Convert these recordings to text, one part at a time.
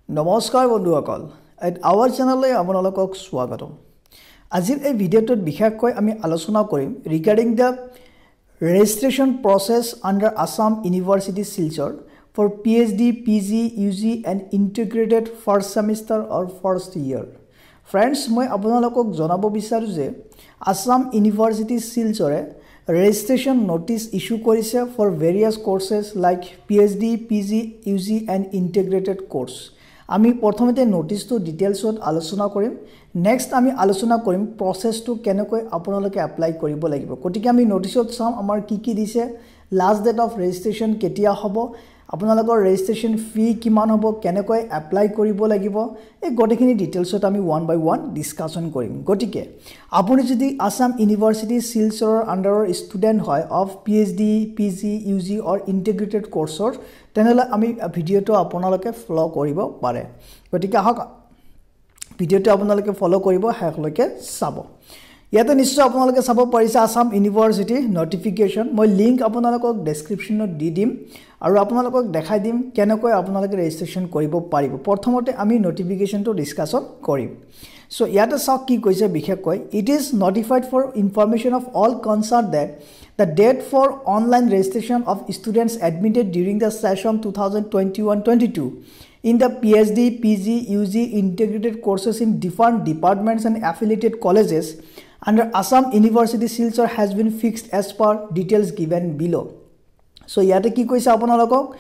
নমস্কাৰ বন্ধুসকল আৱাৰ চেনেললৈ আপোনালোকক স্বাগতম আজিৰ এই ভিডিঅ'টোত বিশেষকৈ আমি আলোচনা কৰিম regarding the registration process under Assam University Silchar for PhD, PG, UG and integrated first semester or first year. Friends, মই আপোনালোকক জনাব বিচাৰো যে Assam University Silchar registration notice issue কৰিছে for various courses like PhD, PG, UG and integrated course. আমি প্ৰথমতে নোটিছটো ডিটেইলছত আলোচনা কৰিম নেক্সট আমি আলোচনা কৰিম প্ৰসেসটো কেনেকৈ আপোনালোকে এপ্লাই কৰিব লাগিব গতিকে আমি নোটিছত চাম আমাৰ কি দিছে লাষ্ট ডেট অফ ৰেজিষ্ট্ৰেচন কেতিয়া হ'ব আপোনালোকৰ ৰেজিষ্ট্ৰেচন ফি কিমান হ'ব কেনেকৈ এপ্লাই কৰিব লাগিব এই গটেখিনি ডিটেইলছত আমি ওয়ান বাই ওয়ান ডিসকাশন কৰিম গতিকে আপুনি যদি আসাম ইউনিভাৰ্সিটি শিলচৰৰ আন্ডাৰৰ ষ্টুডেন্ট হয় of PhD, PG, UG or integrated কোৰ্সৰ তেনেহলে আমি ভিডিওটো আপোনালোকে ফলো কৰিব পাৰে গতিকে আহক ভিডিওটো আপোনালোকে ফলো কৰিব হেকলৈকে চাব ইয়াতে নিশ্চয় আপোনালোকে চাব পাৰিছে আসাম ইউনিভাৰ্সিটি নটিফিকেশন মই লিংক আপোনালোকক ডেসক্ৰিপচনত দি দিম আৰু আপোনালোকক দেখাই দিম কেনেকৈ আপোনালোকে ৰেজিষ্ট্ৰেচন কৰিব পাৰিব প্ৰথমতে আমি নটিফিকেশনটো ডিসকাশন কৰিম সো ইয়াতে চাওক কি কৈছে বিশেষকৈ it is notified for information of all concern that the date for online registration of students admitted during the session 2021-22 in the PhD, PG, UG integrated courses in different departments and affiliated colleges under Assam University Silchar has been fixed as per details given below. So yate ki koise aponalok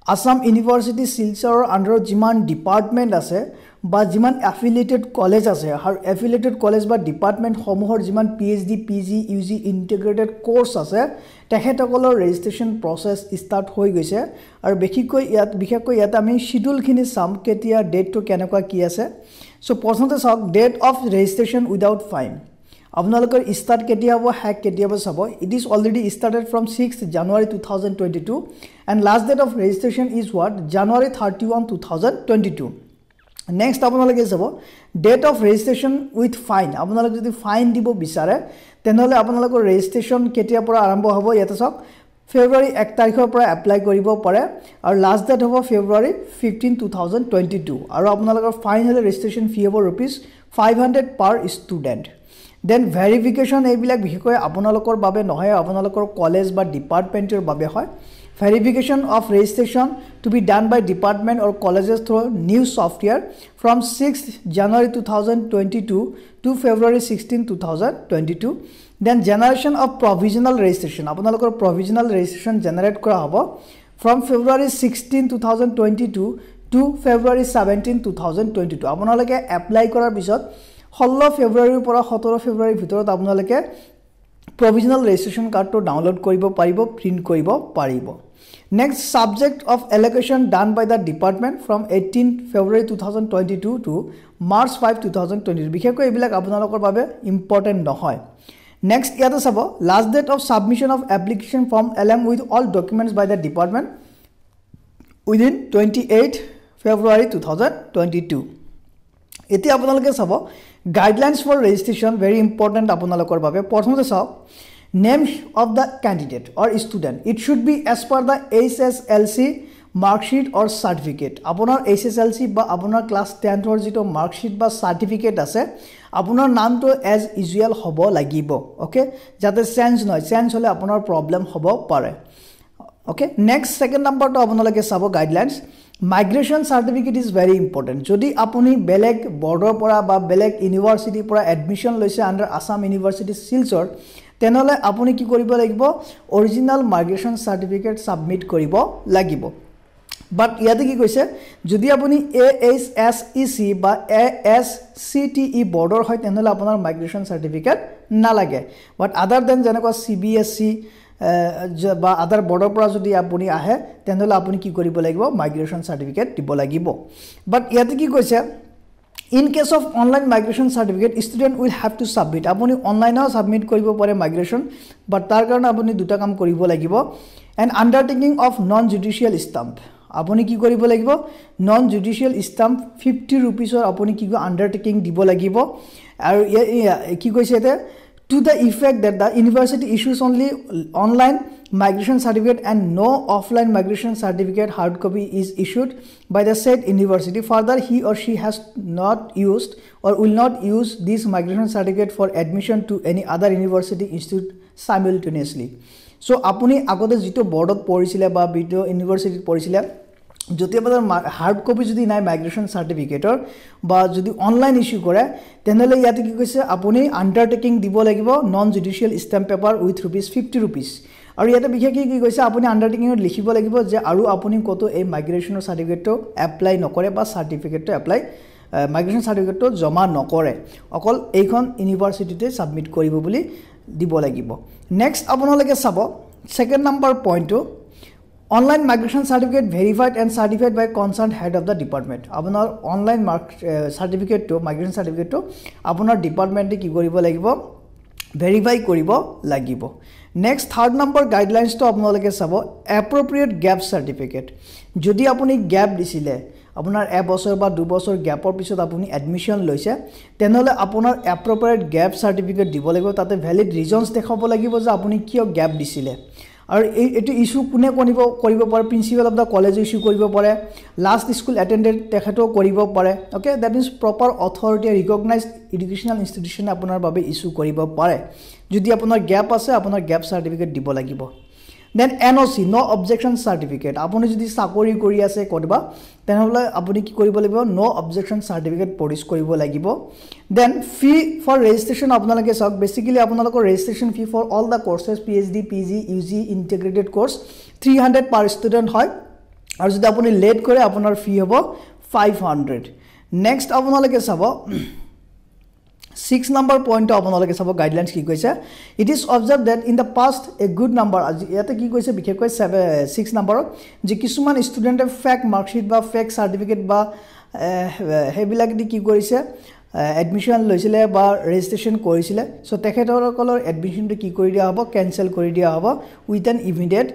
Assam University Silchar under jiman department ase বা জিমান affiliated college আছে আর affiliated college বা department সমূহৰ জিমান PhD, PG, UG integrated course আছে তেখেতসকলৰ registration process start হৈ গৈছে আৰু বিশেষকৈ ইয়াত আমি শিডিউলখিনি চাম কেতিয়া ডেটটো কেনেকুৱা কি আছে সো প্ৰথমতে চাওক date of registration without fine আপোনালোকৰ স্টাৰ্ট কেতিয়া হ'ব হ্যাক কেতিয়া হ'ব চাব it is already started from 6th January 2022 and last date of registration is what January 31 2022 next আপোনালোকে যাব date of registration with fine আপোনালোকে যদি ফাইন দিব বিচাৰে তেনেহলে আপোনালোকৰ ৰেজিষ্ট্ৰেচন কেতিয়া পৰা আৰম্ভ হ'ব ইয়াতে চাওক ফেব্ৰুৱাৰী 1 তাৰিখৰ পৰা এপ্লাই কৰিব পাৰে আৰু লাষ্ট ডেট হ'ব ফেব্ৰুৱাৰী 15 2022 আৰু আপোনালোকৰ ফাইন হলে ৰেজিষ্ট্ৰেচন ফি হ'ব ₹500 per student then verification এইবিলাক বিশেষকৈ আপোনালোকৰ বাবে নহয় আপোনালোকৰ কলেজ বা ডিপাৰ্টমেন্টৰ বাবে হয় verification of registration to be done by department or colleges through new software from 6th January 2022 to February 16 2022 then generation of provisional registration আপোনালোকৰ provisional registration generate কৰা হ'ব from February 16 2022 to February 17 2022 আপোনালোকে apply কৰাৰ পিছত 16 ফেব্ৰুৱাৰীৰ পৰা 17 ফেব্ৰুৱাৰীৰ ভিতৰত আপোনালোকে provisional registration card to download কৰিব পাৰিব print কৰিব পাৰিব next subject of allocation done by the department from 18 February 2022 to March 5 2022 বিশেষকৈ এইবিলাক আপোনালোকৰ বাবে ইম্পৰ্টেন্ট নহয় next ইয়াতে চাব last date of submission of application form along with all documents by the department within 28 February 2022 এতিয়া আপোনালোকে চাব guidelines for registration very important আপোনালোকৰ বাবে প্ৰথমতে চাওক name of the candidate or student it should be as per the SSLC mark sheet or certificate আপোনাৰ SSLC বা আপোনাৰ ক্লাস 10th ৰ যেটো mark sheet বা certificate আছে আপোনাৰ নামটো as usual হ'ব লাগিব ওকে যাতে চেঞ্জ নহয় চেঞ্জ হলে আপোনাৰ প্ৰবলেম হ'ব পাৰে ওকে নেক্সট সেকেন্ড নাম্বাৰটো আপোনালোকে চাব guidelines migration certificate is very important যদি আপুনি বেলেগ বৰ্ডৰ পৰা বা বেলেগ ইউনিভাৰ্সিটিৰ পৰা এডমিশন লৈছে আন্ডাৰ আসাম ইউনিভাৰ্সিটি শিলচৰ তেনেহলে আপুনি কি কৰিব লাগিব অৰিজিনাল মাইগ্ৰেশন সাৰ্টিফিকেট সাবমিট কৰিব লাগিব বাট ইয়াতে কি কৈছে যদি আপুনি AHSEC বা ASCTE বৰ্ডৰ হয় তেনেহলে আপোনাৰ মাইগ্ৰেশন সাৰ্টিফিকেট নালাগে বাট আদাৰ দেন যেনেকুৱা CBSC বা আদাৰ বৰ্ডৰ পৰা যদি আপুনি আহে তেনেহলে আপুনি কি কৰিব লাগিব মাইগ্ৰেশন সাৰ্টিফিকেট দিব লাগিব বাট ইয়াতে কি কৈছে in case of online migration certificate student will have to submit apuni online submit koribo pare migration but tar karone apuni duta kam koribo lagibo and undertaking of non judicial stamp apuni ki koribo lagibo non judicial stamp 50 rupees or apuni ki undertaking dibo lagibo aru ki koise ete to the effect that the university issues only online migration certificate and no offline migration certificate hard copy is issued by the said university. Further, he or she has not used or will not use this migration certificate for admission to any other university institute simultaneously. So apuni agote jito board of porisile ba bito university porisile jotia badar hard copy jodi nai migration certificate or ba jodi online issue kore tenole yate ki koise apuni undertaking dibo lagibo non judicial stamp paper with ₹50 আৰু ইয়াতে বিশেষ কি কৈছে আপুনি আন্ডাৰটেকিংত লিখিব লাগিব যে আৰু আপুনি কত এই মাইগ্ৰেশনৰ সাৰ্টিফিকেটটো এপ্লাই নকৰে বা সাৰ্টিফিকেটটো এপ্লাই মাইগ্ৰেশন সাৰ্টিফিকেটটো জমা নকৰে অকল এইখন ইউনিভাৰ্সিটিতে সাবমিট কৰিব বুলি দিব লাগিব নেক্সট আপোনালোকে চাব সেকেন্ড নাম্বাৰ পইণ্টটো Online migration certificate verified and certified by concerned head of the department. Apunar online certificate to migration certificate to apunar department ki koribo lagibo verify koribo lagibo. Next third number guidelines to apnaloke sabo appropriate gap certificate. Jodi apuni gap disile apunar e bosor ba 2 bosor gapor pisot apuni admission loise tenole apunar appropriate gap certificate dibo lagibo tate valid reasons dekhabo lagibo je apuni kiyo gap disile. আৰু এটো issue কোনে কৰিব পাৰে principal of the college issue কৰিব পাৰে last school attended তেখেতো কৰিব পাৰে okay that means proper authority recognised educational institution আপোনাৰ বাবে ইস্যু কৰিব পাৰে যদি আপোনাৰ গ্যাপ আছে আপোনাৰ গ্যাপ সাৰ্টিফিকেট দিব লাগিব দেন এনওসি নো অবজেকশন সাৰ্টিফিকেট আপুনি যদি চাকৰি কৰি আছে কৰবা তেনেহলে আপুনি কি কৰিব লাগিব নো অবজেকশন সাৰ্টিফিকেট প্ৰডিউস কৰিব লাগিব দেন ফি ফৰ ৰেজিষ্ট্ৰেচন আপোনালোকে চাওক বেসিক্যালি আপোনালোকৰ registration fee for all the courses PhD PG UG integrated course 300 per student হয় আৰু যদি আপুনি লেট কৰে আপোনাৰ ফি হ'ব 500 নেক্সট আপোনালোকে চাব 6 number point আপোনালোকে চাব গাইডলাইনস কি কৈছে it is observed that in the past a good number ইয়াতে কি কৈছে বিশেষকৈ 6 number যে কিছুমান ষ্টুডেন্টে ফেক মাৰ্কশিট বা ফেক সাৰ্টিফিকেট বা হেবিলাক দি কি কৰিছে এডমিশন লৈছিলে বা ৰেজিষ্ট্ৰেচন কৰিছিলে সো তেখেতসকলৰ এডমিশনটো কি কৰি দিয়া হ'ব কেনসেল কৰি দিয়া হ'ব উইথ এন ইমিডিয়েট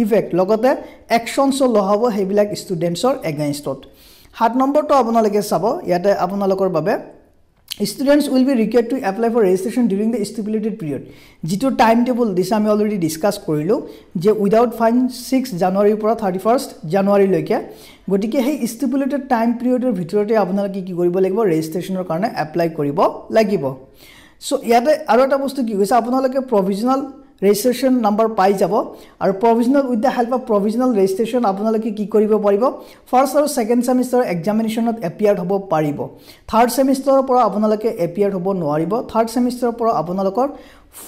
ইফেক্ট লগতে একশনস লহাব হেবিলাক ষ্টুডেন্টছৰ এগেইনষ্টত 7 নম্বৰটো আপোনালোকে চাব ইয়াতে আপোনালোকৰ বাবে Students will be required to apply for registration during the stipulated period. Jito timetable this I already discussed korilo je without fine 6 January pora 31st January loike gotike hey stipulated time period er bhitorte apnalake ki koribo lagibo registration er karone apply koribo lagibo so yate aro eta bostu ki hoise apnalake provisional registration number pai jabo aru provisional with the help of provisional registration apnalake ki koribo paribo first or second semester examination ot appear hobo paribo third semester pora apnalake appear hobo noaribo third semester pora apnalokor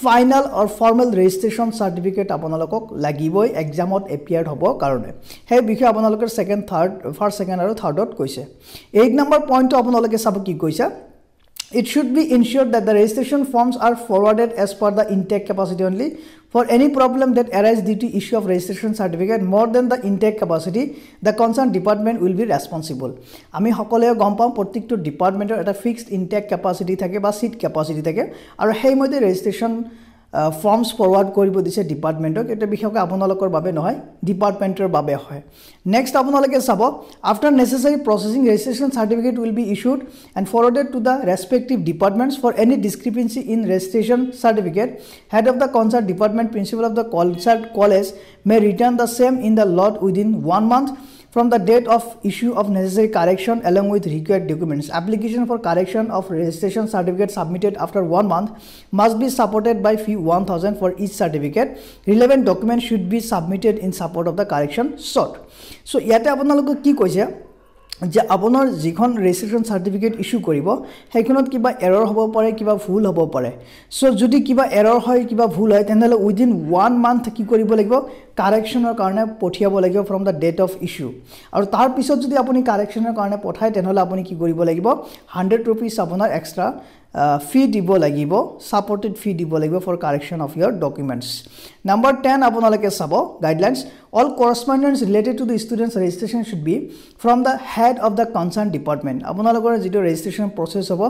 final or formal registration certificate apnalokok lagiboi exam ot appear hobo karone he bikhe apnalokor second third first second aru third ot koise 8 number point apnalake sab ki koise It should be ensured that the registration forms are forwarded as per the intake capacity only. For any problem that arises due to issue of registration certificate more than the intake capacity, the concerned department will be responsible. Ami hokole gom pam protekto department eta fixed intake capacity thake ba seat capacity thake aru hei moide registration forms forward koribo dise departmentok eta bishyoke apunalokor babe nohoy departmentor babe hoy next apunaloke sabo after necessary processing registration certificate will be issued and forwarded to the respective departments for any discrepancy in registration certificate head of the concerned department principal of the concerned college may return the same in the lot within 1 month from the date of issue of necessary correction along with required documents. Application for correction of registration certificate submitted after 1 month must be supported by fee 1000 for each certificate. Relevant documents should be submitted in support of the correction sought. So yate apnalok ki koise যে আপোনাৰ যিখন registration certificate issue কৰিব হেইখনত কিবা error হ'ব পাৰে কিবা ভুল হ'ব পাৰে সো যদি কিবা এৰৰ হয় কিবা ভুল হয় তেনহলে উইদিন 1 মান্থ কি কৰিব লাগিব কাৰেকচনৰ কাৰণে পঠিয়াব লাগিব from the date of issue আৰু তাৰ পিছত যদি আপুনি কাৰেকচনৰ কাৰণে পঠায় তেনহলে আপুনি কি কৰিব লাগিব 100 rupees আপোনাৰ এক্সট্ৰা fee দিব লাগিব supported fee দিব লাগিব for correction of your documents number 10 আপোনালোকে চাব guidelines all correspondence related to the students registration should be from the head of the concerned department আপোনালোকৰ যেটো registration process হ'ব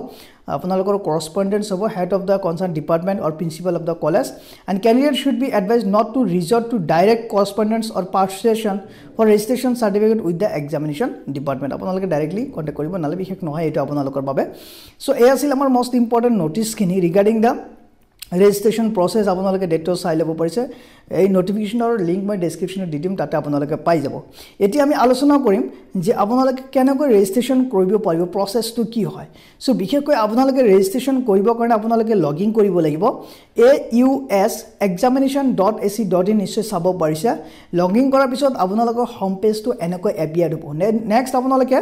আপোনালোকৰ correspondence হ'ব head of the concerned department or principal of the college and candidate should be advised not to resort to direct correspondence or participation for registration certificate with the examination department আপোনালোকে directly contact কৰিব নালে বিশেষ নহয় এটো আপোনালোকৰ বাবে so এই আছিল আমাৰ most important notice kini regarding the registration process আপোনালোকে ডেটটো চাই ল'ব পাৰিছে এই নটিফিকেশ্যনৰ লিংক মই ডেছক্ৰিপশ্যনত দি দিম তাতে আপোনালোকে পাই যাব এতিয়া আমি আলোচনা কৰিম যে আপোনালোকে কেনেকৈ ৰেজিষ্ট্ৰেশ্যন কৰিব পাৰিব প্ৰচেছটো কি হয় সো বিশেষকৈ আপোনালোকে ৰেজিষ্ট্ৰেশ্যন কৰিবৰ কাৰণে আপোনালোকে লগইন কৰিব লাগিব ausexamination.ac.in নিশ্চয় চাব পাৰিছে লগইন কৰাৰ পিছত আপোনালোকৰ হোম পেজটো এনেকৈ এপিয়াৰ হ'ব নেক্সট আপোনালোকে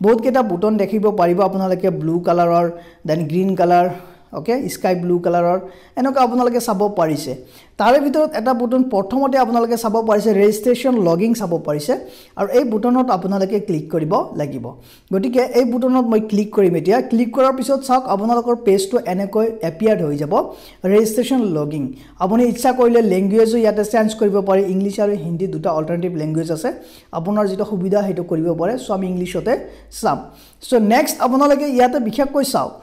বহুত কেইটা বুটন দেখিব পাৰিব আপোনালোকে ব্লু কালাৰৰ then green colour okay sky blue কালাৰৰ এনেকৈ আপোনালোকে চাব পাৰিছে তাৰে ভিতৰত এটা বুটন প্ৰথমতে আপোনালোকে চাব পাৰিছে ৰেজিষ্ট্ৰেশ্যন লগইন চাব পাৰিছে আৰু এই বুটনত আপোনালোকে ক্লিক কৰিব লাগিব গতিকে এই বুটনত মই ক্লিক কৰিম এতিয়া ক্লিক কৰাৰ পিছত চাওক আপোনালোকৰ পেজটো এনেকৈ এপিয়াৰ হৈ যাব ৰেজিষ্ট্ৰেশ্যন লগইন আপুনি ইচ্ছা কৰিলে ল্যাঙ্গুৱেজো ইয়াতে চেঞ্জ কৰিব পাৰে ইংলিছ আৰু হিন্দী দুটা অল্টাৰনেটিভ ল্যাঙ্গুৱেজ আছে আপোনাৰ যেটা সুবিধা হেতু কৰিব পাৰে সো আমি ইংলিছতে চাম সো নেক্সট আপোনালোকে ইয়াতে বিশেষকৈ চাওক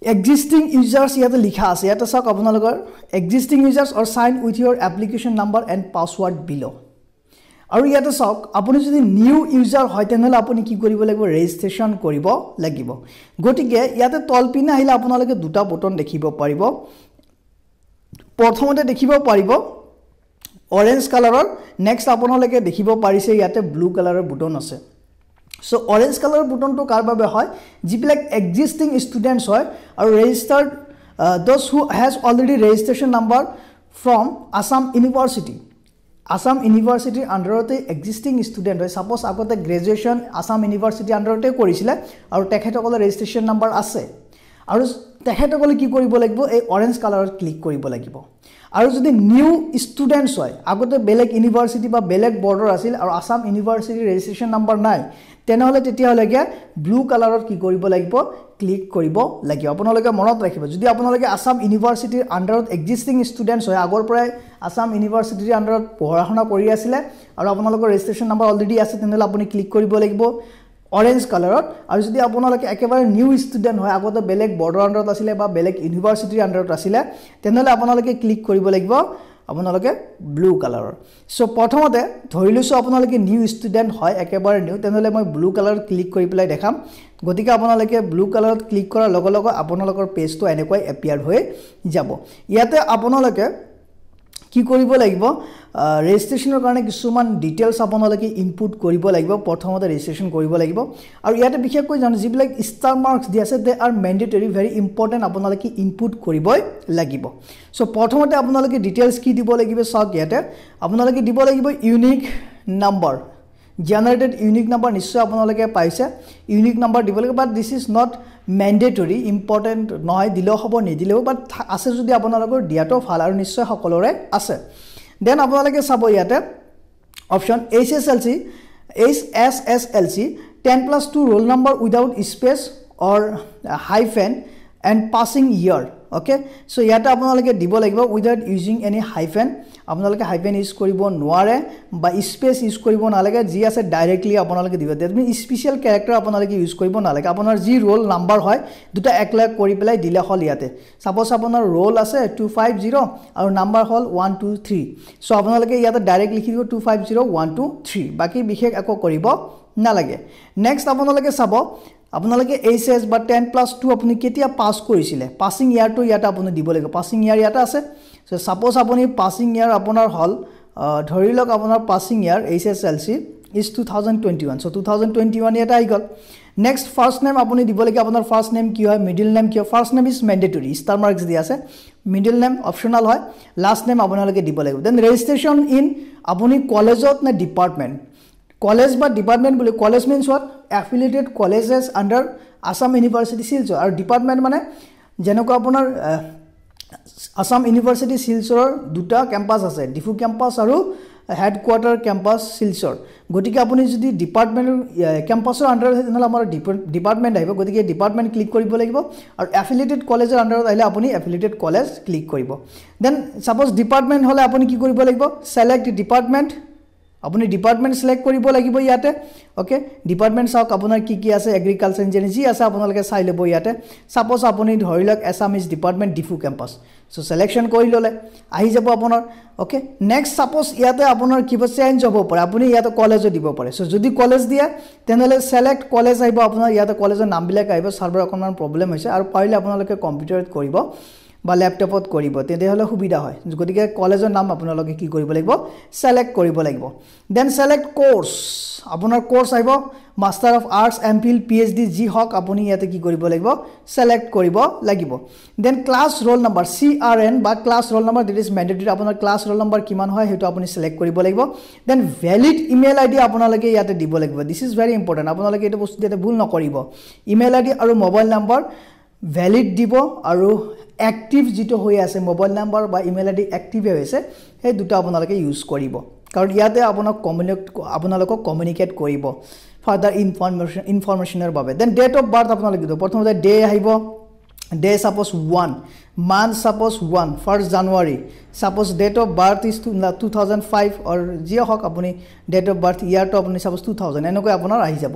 existing users ইয়াতে লিখা আছে ইয়াতে চাওক আপোনালোকৰ existing users or sign with your application number and password below আৰু ইয়াতে চাওক আপুনি যদি নিউ ইউজাৰ হয় তেনেহলে আপুনি কি কৰিব লাগিব ৰেজিষ্ট্ৰেশ্যন কৰিব লাগিব গতিকে ইয়াতে তলপিনে আহিলে আপোনালোকে দুটা বুটন দেখিব পাৰিব প্ৰথমতে দেখিব পাৰিব অৰেঞ্জ কালাৰৰ নেক্সট আপোনালোকে দেখিব পাৰিছে ইয়াতে ব্লু কালাৰৰ বুটন আছে So orange color button to karbabe hoy jibilak existing students hoy aru registered those who has already registration number from Assam University under the existing student hoy suppose agote graduation Assam University under te korisile aru tekhetokol registration number ase aru tekhetokol ki koribo lagibo ei orange color click koribo lagibo আৰু যদি new students হয় আগতে বেলেগ university বা বেলেগ border আছিল আৰু Assam university registration number নাই তেনেহলে তেতিয়া হলেগে ব্লু কালাৰত কি কৰিব লাগিব ক্লিক কৰিব লাগিব আপোনালোকে মনত ৰাখিব যদি আপোনালোকে আসাম ইউনিভাৰ্সিটিৰ আন্ডাৰত এক্সিস্টিং স্টুডেন্টস হয় আগৰ পৰাই আসাম ইউনিভাৰ্সিটিৰ আন্ডাৰত পঢ়া-শুনা কৰি আছিল আৰু আপোনালোকৰ ৰেজিষ্ট্ৰেচন নাম্বাৰ অলৰেডি আছে তেনেহলে আপুনি ক্লিক কৰিব লাগিব orange color আৰু যদি আপোনালোকে একেবাৰে নিউ ষ্টুডেন্ট হয় আগতে বেলেগ বৰ্ডাৰ আন্ডাৰত আছিল বা বেলেগ ইউনিভাৰ্সিটিৰ আন্ডাৰত আছিল তেনেহলে আপোনালোকে ক্লিক কৰিব লাগিব আপোনালোকে ব্লু কালাৰৰ সো প্ৰথমতে ধৰিলৈছো আপোনালোকে নিউ ষ্টুডেন্ট হয় একেবাৰে নিউ তেনেহলে মই ব্লু কালাৰ ক্লিক কৰি পেলাই দেখাম গতিকে আপোনালোকে ব্লু কালাৰত ক্লিক কৰাৰ লগে লগে আপোনালোকৰ পেজটো এনেকৈ এপিয়াৰ হৈ যাব ইয়াতে আপোনালোকে কি কৰিব লাগিব ৰেজিষ্ট্ৰেচনৰ কাৰণে কিছুমান ডিটেইলছ আপোনালোকে ইনপুট কৰিব লাগিব প্ৰথমতে ৰেজিষ্ট্ৰেচন কৰিব লাগিব আৰু ইয়াতে বিশেষকৈ জানো যিবিলাক ষ্টাৰ মাৰ্কছ দি আছে দে আৰ মেন্ডেটৰি ভেৰি ইম্পৰ্টেন্ট আপোনালোকে ইনপুট কৰিবই লাগিব সো প্ৰথমতে আপোনালোকে ডিটেইলছ কি দিব লাগিব চাওক ইয়াতে আপোনালোকে দিব লাগিব unique number generated unique number নিশ্চয় আপোনালোকে পাইছে ইউনিক নাম্বাৰ দিব লাগিব বাট দিস ইজ নট ম্যান্ডেটৰি ইম্পৰ্টেন্ট নহয় দিলেও হ'ব নিদিলেও বাট আছে যদি আপোনালোকৰ দিয়াটো ভাল আৰু নিশ্চয় সকলোৰে আছে দেন আপোনালোকে চাব ইয়াতে option HSSLC 10+2 roll number without space or hyphen and passing year okay so yata আপোনালোকে দিব লাগিব without using any hyphen আপোনালোকে hyphen ইউজ কৰিব নোৱাৰে বা স্পেস ইউজ কৰিব নালাগে যি আছে ডাইৰেক্টলি আপোনালোকে দিব দ্যাট মিন স্পেশাল ক্যাৰেক্টাৰ আপোনালোকে ইউজ কৰিব নালাগে আপোনাৰ যি ৰোল নাম্বাৰ হয় দুটা একলাগ কৰি পেলাই দিলে হল ইয়াতে সাপোজ আপোনাৰ ৰোল আছে 250 আৰু নাম্বাৰ হল 123 সো আপোনালোকে ইয়াতে ডাইৰেক্ট লিখি দিব 250123 বাকি বিশেষ একো কৰিব নালাগে নেক্সট আপোনালোকে চাব আপোনালোকে এইচএস বা 10+2 আপুনি কেতিয়া পাস কৰিছিলে পাসিং ইয়াৰ টো ইয়াতে আপুনি দিব লাগিব পাসিং ইয়াৰ ইয়াতে আছে সো সাপোজ আপুনি পাসিং ইয়াৰ আপোনাৰ হল ধৰি লওক আপোনাৰ passing year HSLC is 2021 so 2021 ইয়াতে আই গল নেক্সট ফাৰ্স্ট নেম আপুনি দিব লাগিব আপোনাৰ ফাৰ্স্ট নেম কি হয় মিডল নেম কি হয় first name is mandatory star marks দি আছে মিডল নেম অপশনাল হয় লাষ্ট নেম আপোনালোকে দিব লাগিব দেন ৰেজিষ্ট্ৰেচন ইন আপুনি কলেজত নে department College but department bole college means what affiliated colleges under Assam University Silchar or department mane jenoko apunar Assam University Silchar duta campus ase Difu campus aru headquarter campus Silchar gotike apuni jodi department campus under henala amar department aibo gotike department click koribo lagibo aru affiliated college under aile apuni affiliated college click koribo then suppose department hole apuni ki koribo lagibo select department আপুনি department select কৰিব লাগিব ইয়াতে okay department চাওক আপোনাৰ কি কি আছে agriculture engineering যি আছে আপোনালোকে চাই লব ইয়াতে সাপোজ আপুনি ধৰিলক Assamese department Diphu campus so selection কৰি ললে আহি যাব আপোনাৰ ওকে নেক্সট সাপোজ ইয়াতে আপোনাৰ কিবা চেঞ্জ হ'ব পাৰে আপুনি ইয়াতে কলেজো দিব পাৰে সো যদি কলেজ দিয়া তেনেহলে সিলেক্ট কলেজ আহিব আপোনাৰ ইয়াতে কলেজৰ নাম বিলাক আহিব সাৰ্ভাৰ অকমান প্ৰবলেম হৈছে আৰু পাৰিলে আপোনালোকে কম্পিউটাৰত কৰিব বা ল্যাপটপত কৰিব তেতিয়াহলে সুবিধা হয় গতিকে কলেজৰ নাম আপোনালোকে কি কৰিব লাগিব সিলেক্ট কৰিব লাগিব দেন সিলেক্ট কোৰ্স আপোনাৰ কোৰ্স আহিব master of arts MPhil PhD জি হক আপুনি ইয়াতে কি কৰিব লাগিব সিলেক্ট কৰিব লাগিব then class roll number CRN বা class roll number that is mandatory আপোনাৰ ক্লাস ৰোল নম্বৰ কিমান হয় হেতু আপুনি সিলেক্ট কৰিব লাগিব দেন ভ্যালিড ইমেইল আইডি আপোনালোকে ইয়াতে দিব লাগিব দিস ইজ ভেৰি ইম্পৰ্টেন্ট আপোনালোকে এটা বস্তু দিতে ভুল নকৰিব ইমেইল আইডি আৰু মোবাইল নম্বৰ ভ্যালিড দিব আৰু এক্টিভ যেটো হৈ আছে মোবাইল নম্বৰ বা ইমেইল আইডি এক্টিভ হৈছে সেই দুটা আপোনালোকে ইউজ কৰিব কাৰণ ইয়াতে আপোনালোকক কমিউনিকেট কৰিব ফাৰ্দাৰ ইনফৰমেশনৰ বাবে দেন ডেট অফ বাৰ্থ আপোনালোকে দিব প্ৰথমতে ডে আহিব day suppose 1 month suppose 1 1st January suppose date of birth is 2005 or জিয়া হক আপুনি date of birth year to আপুনি suppose 2000 এনেকৈ আপোনাৰ আহি যাব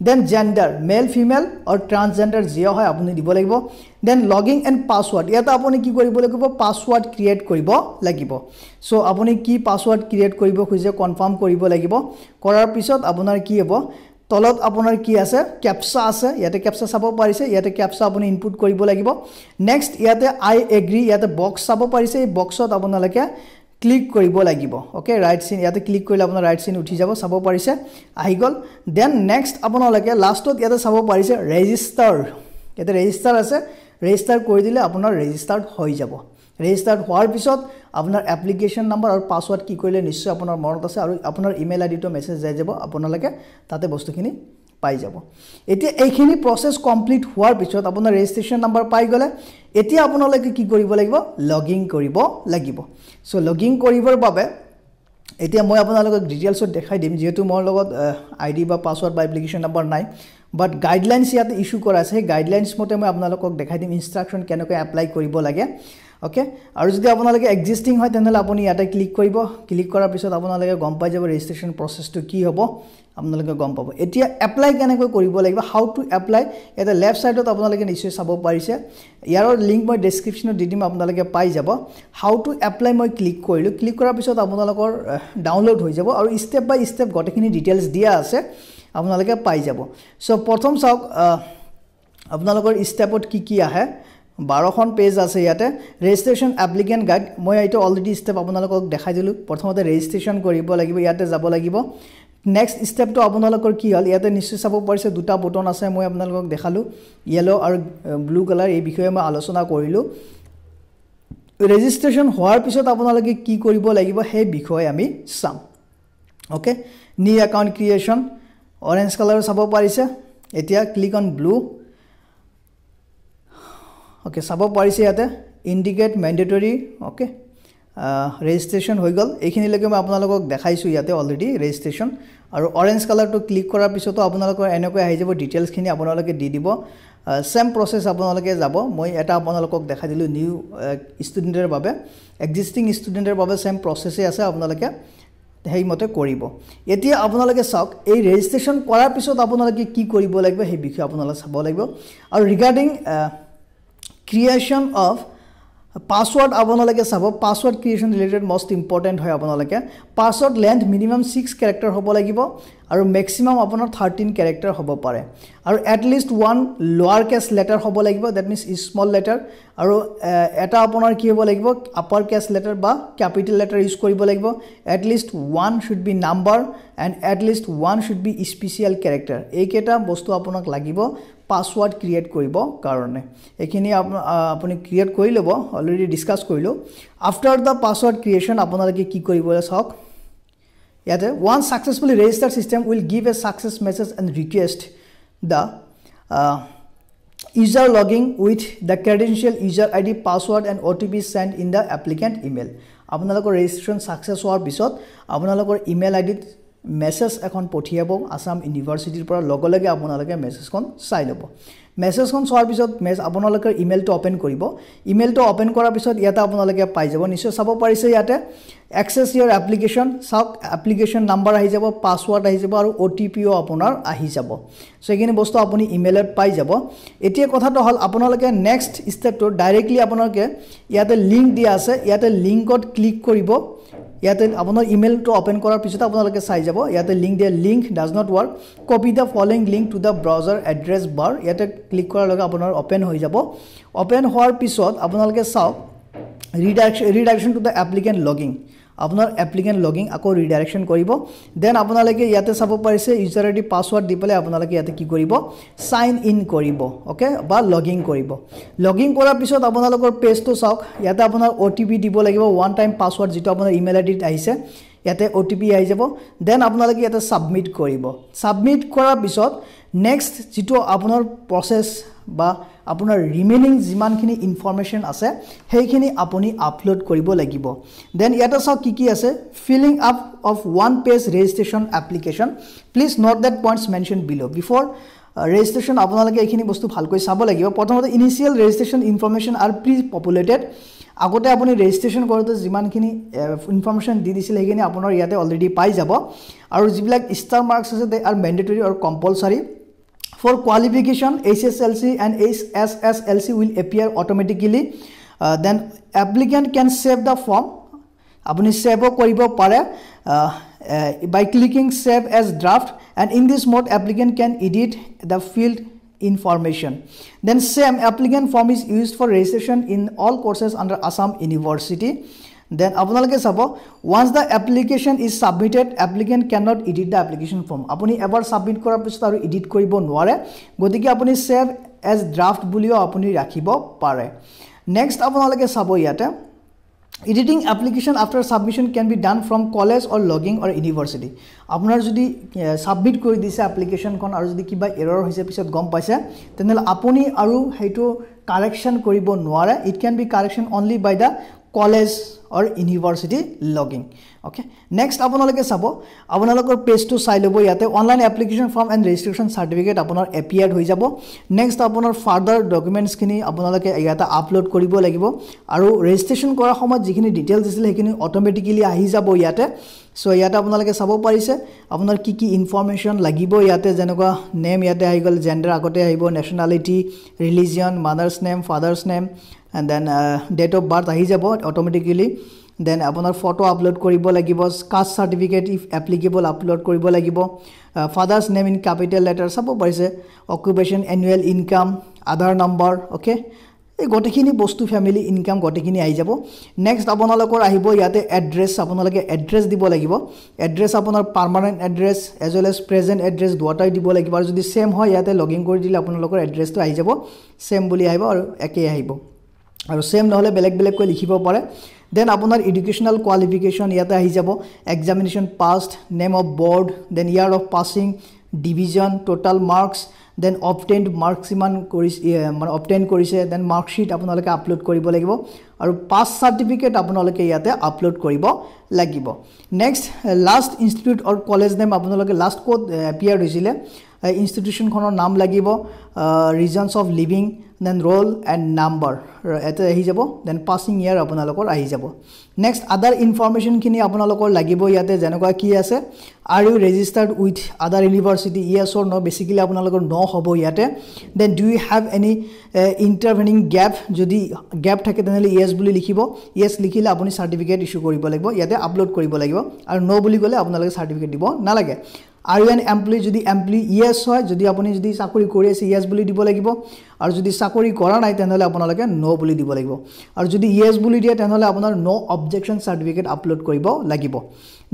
then gender male female or transgender জিয়া হয় আপুনি দিব লাগিব then login and password ইয়াতে আপুনি কি কৰিব লাগিব পাসওয়াৰ্ড ক্ৰিয়েট কৰিব লাগিব সো আপুনি কি পাসওয়াৰ্ড ক্ৰিয়েট কৰিব খুজে কনফাৰ্ম কৰিব লাগিব কৰাৰ পিছত আপোনাৰ কি হ'ব তলত আপোনাৰ কি আছে ক্যাপচা আছে ইয়াতে ক্যাপচা চাব পাৰিছে ইয়াতে ক্যাপচা আপুনি ইনপুট কৰিব লাগিব নেক্সট ইয়াতে আই এগ্ৰি ইয়াতে বক্স চাব পাৰিছে এই বক্সত আপোনালোকে ক্লিক কৰিব লাগিব ওকে ৰাইট সিন ইয়াতে ক্লিক কৰিলে আপোনাৰ ৰাইট সিন উঠি যাব চাব পাৰিছে আহি গল দেন নেক্সট আপোনালোকে লাষ্টত ইয়াতে চাব পাৰিছে ৰেজিষ্টাৰ ইয়াতে ৰেজিষ্টাৰ আছে ৰেজিষ্টাৰ কৰি দিলে আপোনাৰ ৰেজিষ্টাৰ্ড হৈ যাব ৰেজিষ্টাৰ্ড হোৱাৰ পিছত আপোনাৰ এপ্লিকেশন নম্বৰ আৰু পাসওয়াৰ্ড কি কৰিলে নিশ্চয় আপোনাৰ মনত আছে আৰু আপোনাৰ ইমেইল আইডিটো মেছেজ যাই যাব আপোনালোকে তাতে বস্তুখিনি পাই যাব এতিয়া এইখিনি প্ৰসেস কমপ্লিট হোৱাৰ পিছত আপোনাৰ ৰেজিষ্ট্ৰেচন নম্বৰ পাই গলে এতিয়া আপোনালোকে কি কৰিব লাগিব লগইন কৰিব লাগিব সো লগইন কৰিবৰ বাবে এতিয়া মই আপোনালোকক ডিটেইলছত দেখাই দিম যেহেতু মোৰ লগত আইডি বা পাসওয়াৰ্ড বা এপ্লিকেশন নম্বৰ নাই বাট গাইডলাইনস ইয়াতে ইস্যু কৰা আছে গাইডলাইনস মতে মই আপোনালোকক দেখাই দিম ইনস্ট্ৰাকশন কেনেকৈ এপ্লাই কৰিব লাগে ওকে আৰু যদি আপোনালোকে এক্সিস্টিং হয় তেনহলে আপুনি ইয়াতে ক্লিক কৰিব ক্লিক কৰাৰ পিছত আপোনালোকে গম পাই যাব ৰেজিষ্ট্ৰেচন প্ৰসেসটো কি হ'ব আপোনালোকে গম পাব এতিয়া এপ্লাই কেনেকৈ কৰিব লাগিব হাউ টু এপ্লাই এটা লেফট সাইডত আপোনালোকে নিশ্চয় চাব পাৰিছে ইয়াৰ লিংক মই ডেসক্ৰিপচনত দি দিম আপোনালোকে পাই যাব হাউ টু এপ্লাই মই ক্লিক কৰিলো ক্লিক কৰাৰ পিছত আপোনালোকৰ ডাউনলোড হৈ যাব আৰু স্টেপ বাই স্টেপ গটেখিনি ডিটেইলছ দিয়া আছে আপোনালোকে পাই যাব সো প্ৰথম চাওক আপোনালোকৰ স্টেপত কি আহে 12খন পেজ আছে ইয়াতে ৰেজিষ্ট্ৰেচন এপ্লিকেন্ট গাইড মই এইটো অলৰেডি স্টেপ আপোনালোকক দেখাই দিলো প্ৰথমতে ৰেজিষ্ট্ৰেচন কৰিব লাগিব ইয়াতে যাব লাগিব নেক্সট স্টেপটো আপোনালোকৰ কি হল ইয়াতে নিশ্চয় চাব পাৰিছে দুটা বটন আছে মই আপোনালোকক দেখালো ইয়েলো আৰু ব্লু কালাৰ এই বিষয়ে মই আলোচনা কৰিলো ৰেজিষ্ট্ৰেচন হোৱাৰ পিছত আপোনালোকে কি কৰিব লাগিব সেই বিষয়ে আমি চাম okay new account creation orange colour চাব পাৰিছে এতিয়া ক্লিক অন ব্লু ওকে চাব পাৰিছে ইয়াতে ইন্ডিকেট ম্যান্ডেটৰী ওকে ৰেজিষ্ট্ৰেচন হৈ গল এইখিনি লগে মই আপোনালোকক দেখাইছো ইয়াতে অলৰেডি ৰেজিষ্ট্ৰেচন আৰু অৰেঞ্জ কালাৰটো ক্লিক কৰাৰ পিছতো আপোনালোকৰ এনেকৈ আহি যাব ডিটেইলছ খিনি আপোনালোকে দি দিব সেম প্ৰসেস আপোনালোকে যাব মই এটা আপোনালোকক দেখাই দিলো নিউ ষ্টুডেন্টৰ বাবে এক্সিস্টিং ষ্টুডেন্টৰ বাবে সেম প্ৰসেসে আছে আপোনালোকে হেই মতে কৰিব এতিয়া আপোনালোকে চাওক এই ৰেজিষ্ট্ৰেচন কৰাৰ পিছত আপোনালোকে কি কৰিব লাগিব সেই বিষয়ে আপোনালোকে চাব লাগিব আৰু ৰিগাৰ্ডিং creation of password আপোনালোকে চাব password creation related most important হয় আপোনালোকে password length minimum 6 character হ'ব লাগিব আৰু maximum আপোনাৰ 13 character হ'ব পাৰে আৰু at least one lower case letter হ'ব লাগিব that means small letter আৰু এটা আপোনাৰ কি হ'ব লাগিব upper case letter বা capital letter ইউজ কৰিব লাগিব at least one should be number and at least one should be special character এইকেটা বস্তু আপোনাক লাগিব পাসওয়ার্ড ক্রিয়েট কৰিব কাৰণে এখিনি আপুনি ক্ৰিয়েট কৰি লব অলৰেডি ডিসকাস কৰিলো আফটাৰ দা পাসওয়াৰ্ড ক্ৰিয়েচন আপোনালোকে কি কৰিব চাওক ইয়াতে one successfully registered system will give a success message and request the user logging with the credential user id password and otp sent in the applicant email আপোনালোকৰ registration success হোৱাৰ পিছত আপোনালোকৰ email আইডিত message এখন পঠিয়াব আসাম ইউনিভাৰ্সিটিৰ পৰা লগলগে আপোনালোকে মেসেজখন চাই লব মেসেজখন চোৱাৰ পিছত আপোনালোকৰ ইমেইলটো ওপেন কৰিব ইমেইলটো ওপেন কৰাৰ পিছত ইয়াতে আপোনালোকে পাই যাব নিশ্চয় চাব পাৰিছে ইয়াতে access your application চাওক এপ্লিকেশন নাম্বাৰ আহি যাব পাসওয়াৰ্ড আহি যাব আৰু OTP ও আপোনাৰ আহি যাব সো এখিনি বস্তু আপুনি ইমেইলত পাই যাব এতিয়া কথাটো হল আপোনালোকে নেক্সট স্টেপটো ডাইৰেক্টলি আপোনালোকে ইয়াতে লিংক দিয়া আছে ইয়াতে লিংকত ক্লিক কৰিব ইয়াতে আপোনাৰ ইমেইলটো ওপেন কৰাৰ পিছত আপোনালোকে চাই যাব ইয়াতে লিংক দিয়া link does not work copy the following link to the browser address bar ইয়াতে ক্লিক কৰাৰ লগে আপোনাৰ ওপেন হৈ যাব ওপেন হোৱাৰ পিছত আপোনালোকে চাওক ৰিডাইৰেকশ্যন টু দ্য এপ্লিকেণ্ট লগিং আপোনাৰ এপ্লিকেণ্ট লগিং আকৌ ৰিডাইৰেকশ্যন কৰিব দেন আপোনালোকে ইয়াতে চাব পাৰিছে ইউজাৰ আইডি পাছৱৰ্ড দি পেলাই আপোনালোকে ইয়াতে কি কৰিব সাইন ইন কৰিব ওকে বা লগিং কৰিব লগিং কৰাৰ পিছত আপোনালোকৰ পেজটো চাওক ইয়াতে আপোনাৰ ওটিপি দিব লাগিব ওৱান টাইম পাছৱৰ্ড যেটো আপোনাৰ ইমেইল আইডিত আহিছে ইয়াতে ওটিপি আহি যাব দেন আপোনালোকে ইয়াতে সাবমিট কৰিব সাবমিট কৰাৰ পিছত নেক্সট যেটো আপোনাৰ প্ৰসেস বা আপোনাৰ ৰিমেইনিং যিমানখিনি ইনফৰমেশন আছে সেইখিনি আপুনি আপলোড কৰিব লাগিব দেন ইয়াতে চাওক কি আছে filling up of one page registration application please note that points mention below before registration আপোনালোকে এইখিনি বস্তু ভালকৈ চাব লাগিব প্ৰথমতে initial registration information R pre populated আগতে আপুনি ৰেজিষ্ট্ৰেচন কৰোতে যিমানখিনি ইনফৰমেশন দি দিছিল সেইখিনি আপোনাৰ ইয়াতে অলৰেডি পাই যাব আৰু যিবিলাক ষ্টাৰ মাৰ্কস আছে they are mandatory or compulsory For qualification, HSLC and SSLC will appear automatically. Then applicant can save the form. Apuni save koribo pare by clicking save as draft, and in this mode applicant can edit the field information. Then same applicant form is used for registration in all courses under Assam University. Then আপোনালোকে চাব once the application is submitted applicant cannot edit the application form আপুনি এবাৰ submit কৰাৰ পিছত আৰু edit কৰিব নোৱাৰে গতিকে আপুনি সেভ এজ ড্ৰাফট বুলিও আপুনি ৰাখিব পাৰে নেক্সট আপোনালোকে চাব ইয়াতে editing application after submission can be done from college or logging or university আপোনাৰ যদি সাবমিট কৰি দিছে এপ্লিকেশন কোন আৰু যদি কিবা এৰৰ হৈছে পিছত গম পাইছে তেনলে আপুনি আৰু হেটো কাৰেকচন কৰিব নোৱাৰে it can be correction only by the college or university logging okay next আপোনালোকে চাব আপোনালোকৰ পেজটো চাই লব ইয়াতে online application form and registration certificate আপোনাৰ এপিয়াৰ্ড হৈ যাব নেক্সট আপোনাৰ ফাৰ্দাৰ ডকুমেন্টছ খিনি আপোনালোকে ইয়াতে আপলোড কৰিব লাগিব আৰু ৰেজিষ্ট্ৰেচন কৰাৰ সময়ত যিখিনি ডিটেইলছ দিছিল সেইখিনি অটোমেটিক্যালি আহি যাব ইয়াতে সো ইয়াতে আপোনালোকে চাব পাৰিছে আপোনাৰ কি ইনফৰমেশন লাগিব ইয়াতে যেনেকুৱা নেম ইয়াতে আহি গল জেন্ডাৰ আগতে আহিব nationality religion mother's name father's name and then date of birth ahi jabo automatically then apunar photo upload koribo lagibo caste certificate if applicable upload koribo lagibo father's name in capital letter sabo parise occupation annual income aadhar number okay এই গটেখিনি বস্তু family income গটেখিনি আহি যাব next আপোনালোকৰ আহিব ইয়াতে address আপোনালোকে address দিব লাগিব এড্ৰেছ আপোনাৰ permanent address as well as present address দুটাই দিব লাগিব আৰু যদি সেম হয় ইয়াতে লগইন কৰি দিলে আপোনালোকৰ এড্ৰেছটো আহি যাব সেম বুলি আহিব আৰু একে আহিব আৰু সেম নহলে বেলেগ বেলেগ কৈ লিখিব পাৰে দেন আপোনাৰ এডুকেশনাল কোৱালিফিকেশন ইয়াতে আহি যাব examination passed name of board then year of passing division total marks then obtained marks ইমান মানে অবটেইন কৰিছে দেন মাৰ্কশিট আপোনালোকে আপলোড কৰিব লাগিব আৰু পাস সাৰ্টিফিকেট আপোনালোকে ইয়াতে আপলোড কৰিব লাগিব next last institute or college name আপোনালোকে লাষ্ট কোড এপিয়াৰ হৈছিলে ইনষ্টিটিউশন খনৰ নাম লাগিব reasons of leaving then roll and number এতে আহি যাব দেন পাসিং ইয়াৰ আপোনালোকৰ আহি যাব নেক্সট আদাৰ ইনফৰমেশন খিনি আপোনালোকৰ লাগিব ইয়াতে যেনেকুৱা কি আছে are you registered with other university yes or no basically আপোনালোকৰ নো হ'ব ইয়াতে then do you have any intervening gap যদি গ্যাপ থাকে তেনেহলে ইয়েস বুলি লিখিব ইয়েস লিখিলে আপুনি সাৰ্টিফিকেট ইস্যু কৰিব লাগিব ইয়াতে আপলোড কৰিব লাগিব আৰু নো বুলি গলে আপোনালোকে সাৰ্টিফিকেট দিব নালাগে Are you an employee যদি employee yes হয় যদি আপুনি যদি চাকৰি কৰি আছে yes বুলি দিব লাগিব আৰু যদি চাকৰি কৰা নাই তেনেহলে আপোনালোকে no বুলি দিব লাগিব আৰু যদি yes বুলি দিয়ে তেনেহলে আপোনাৰ no objection certificate আপলোড কৰিব লাগিব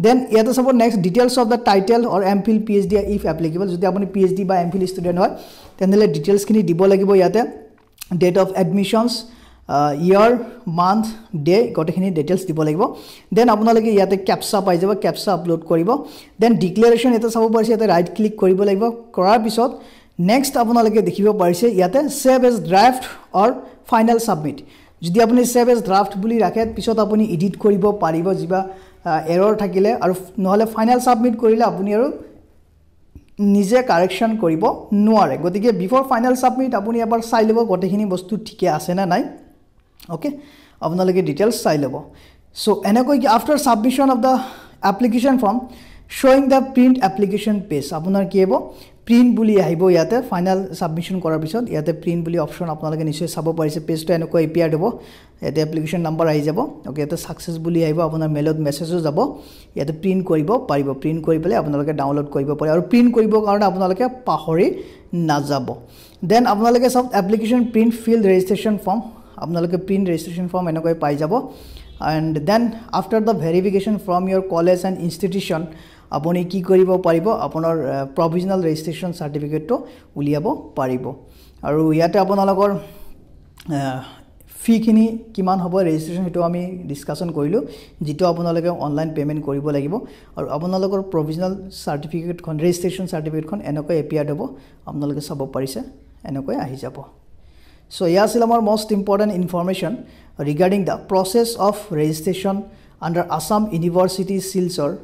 দেন ইয়াতে সব next details of the title or MPhil PhD if applicable যদি আপুনি পিএইচডি বা এমফিল ষ্টুডেন্ট হয় তেনেহলে ডিটেইলছ খিনি দিব লাগিব ইয়াতে date of admissions year month day গটেখিনি ডিটেইলছ দিব লাগিব দেন আপোনালোকে ইয়াতে ক্যাপচা পাই যাব ক্যাপচা আপলোড কৰিব দেন ডিক্লাৰেচন এটা চাব পাৰিছে ইয়াতে ৰাইট ক্লিক কৰিব লাগিব কৰাৰ পিছত নেক্সট আপোনালোকে দেখিব পাৰিছে ইয়াতে সেভ এজ ড্ৰাফট অৰ ফাইনাল সাবমিট যদি আপুনি সেভ এজ ড্ৰাফট বুলি ৰাখে পিছত আপুনি এডিট কৰিব পাৰিব যিবা এৰৰ থাকিলে আৰু নহলে ফাইনাল সাবমিট কৰিলে আপুনি আৰু নিজে কাৰেকচন কৰিব নোৱাৰে গতিকে বিফৰ ফাইনাল সাবমিট আপুনি এবাৰ চাই লব গটেখিনি বস্তু ঠিকে আছে না নাই okay আপোনালোকে ডিটেইলছ চাই লব সো এনেকৈ after submission of the application form showing the print application page আপোনাৰ কি হ'ব প্ৰিণ্ট বুলি আহিব ইয়াতে ফাইনাল সাবমিশন কৰাৰ পিছত ইয়াতে প্ৰিণ্ট বুলি অপচন আপোনালোকে নিশ্চয় চাব পাৰিছে পেজটো এনেকৈ এপিআৰ দিব ইয়াতে এপ্লিকেশন নম্বৰ আহি যাব ওকে ইয়াতে সাকসেস বুলি আহিব আপোনাৰ মেইলত মেছেজো যাব ইয়াতে প্ৰিণ্ট কৰিব পাৰিব প্ৰিণ্ট কৰি পেলাই আপোনালোকে ডাউনলোড কৰিব পাৰে আৰু প্ৰিণ্ট কৰিবৰ কাৰণে আপোনালোকে পাহৰি নাযাব দেন আপোনালোকে সব application print field registration form আপোনালোকে প্ৰিণ্ট ৰেজিষ্ট্ৰেচন ফৰ্ম এনেকৈ পাই যাব and then after the verification from your college and institution আপুনি কি কৰিব পাৰিব আপোনাৰ provisional registration certificate to উলিয়াব পাৰিব আৰু ইয়াতে আপোনালোকৰ ফি খিনি কিমান হ'ব ৰেজিষ্ট্ৰেচন হেতু আমি ডিসকাশন কৰিলো যেটো আপোনালোকে অনলাইন পেমেন্ট কৰিব লাগিব আৰু আপোনালোকৰ provisional certificate খন registration certificate খন এনেকৈ এপিআৰ হ'ব আপোনালোকে চাব পাৰিছে এনেকৈ আহি যাব So yes, our most important information regarding the process of registration under Assam University Silchar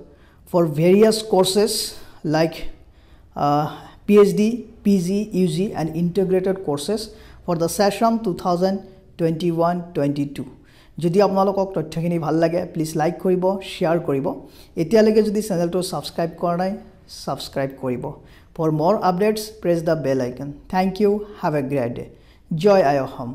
for various courses like PhD, PG, UG and integrated courses for the session 2021-22. যদি আপোনালোকক তথ্যখিনি ভাল লাগে প্লিজ লাইক কৰিব শেয়াৰ কৰিব এতিয়ালৈকে যদি চেনেলটো সাবস্ক্ৰাইব কৰা নাই সাবস্ক্ৰাইব কৰিব For more updates press the bell icon. Thank you. Have a great day. Joy Ayoham.